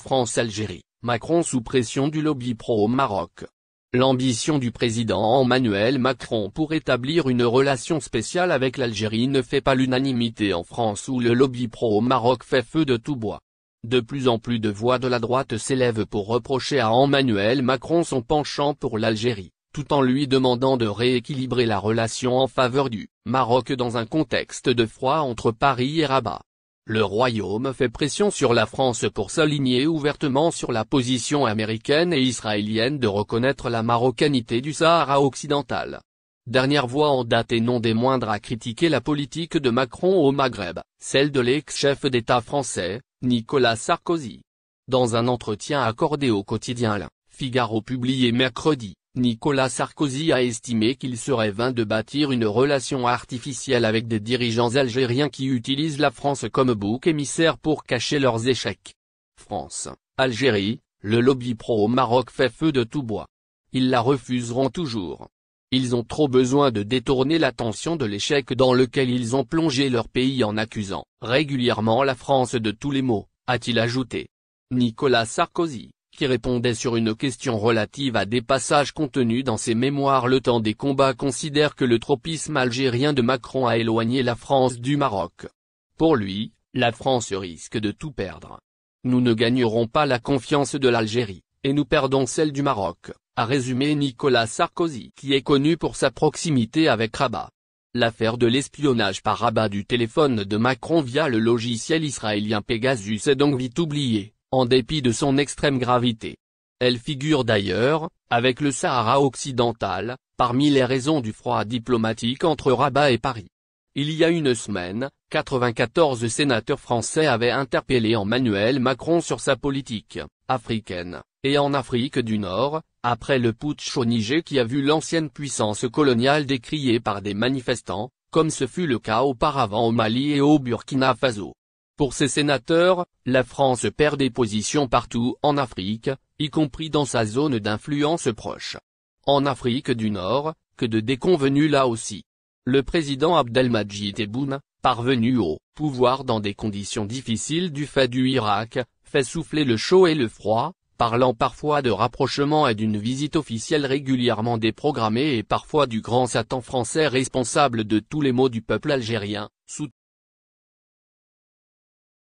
France-Algérie, Macron sous pression du lobby pro au Maroc. L'ambition du président Emmanuel Macron pour établir une relation spéciale avec l'Algérie ne fait pas l'unanimité en France où le lobby pro au Maroc fait feu de tout bois. De plus en plus de voix de la droite s'élèvent pour reprocher à Emmanuel Macron son penchant pour l'Algérie, tout en lui demandant de rééquilibrer la relation en faveur du Maroc dans un contexte de froid entre Paris et Rabat. Le Royaume fait pression sur la France pour s'aligner ouvertement sur la position américaine et israélienne de reconnaître la marocanité du Sahara occidental. Dernière voix en date et non des moindres à critiquer la politique de Macron au Maghreb, celle de l'ex-chef d'État français, Nicolas Sarkozy. Dans un entretien accordé au quotidien Le Figaro publié mercredi, Nicolas Sarkozy a estimé qu'il serait vain de bâtir une relation artificielle avec des dirigeants algériens qui utilisent la France comme bouc émissaire pour cacher leurs échecs. France, Algérie, le lobby pro au Maroc fait feu de tout bois. Ils la refuseront toujours. Ils ont trop besoin de détourner l'attention de l'échec dans lequel ils ont plongé leur pays en accusant régulièrement la France de tous les maux, a-t-il ajouté. Nicolas Sarkozy, qui répondait sur une question relative à des passages contenus dans ses mémoires Le temps des combats, considère que le tropisme algérien de Macron a éloigné la France du Maroc. Pour lui, la France risque de tout perdre. Nous ne gagnerons pas la confiance de l'Algérie, et nous perdons celle du Maroc, a résumé Nicolas Sarkozy, qui est connu pour sa proximité avec Rabat. L'affaire de l'espionnage par Rabat du téléphone de Macron via le logiciel israélien Pegasus est donc vite oubliée, en dépit de son extrême gravité. Elle figure d'ailleurs, avec le Sahara occidental, parmi les raisons du froid diplomatique entre Rabat et Paris. Il y a une semaine, 94 sénateurs français avaient interpellé Emmanuel Macron sur sa politique africaine, et en Afrique du Nord, après le putsch au Niger qui a vu l'ancienne puissance coloniale décriée par des manifestants, comme ce fut le cas auparavant au Mali et au Burkina Faso. Pour ces sénateurs, la France perd des positions partout en Afrique, y compris dans sa zone d'influence proche. En Afrique du Nord, que de déconvenus là aussi. Le président Abdelmadjid Tebboune, parvenu au pouvoir dans des conditions difficiles du fait du Irak, fait souffler le chaud et le froid, parlant parfois de rapprochement et d'une visite officielle régulièrement déprogrammée et parfois du grand Satan français responsable de tous les maux du peuple algérien,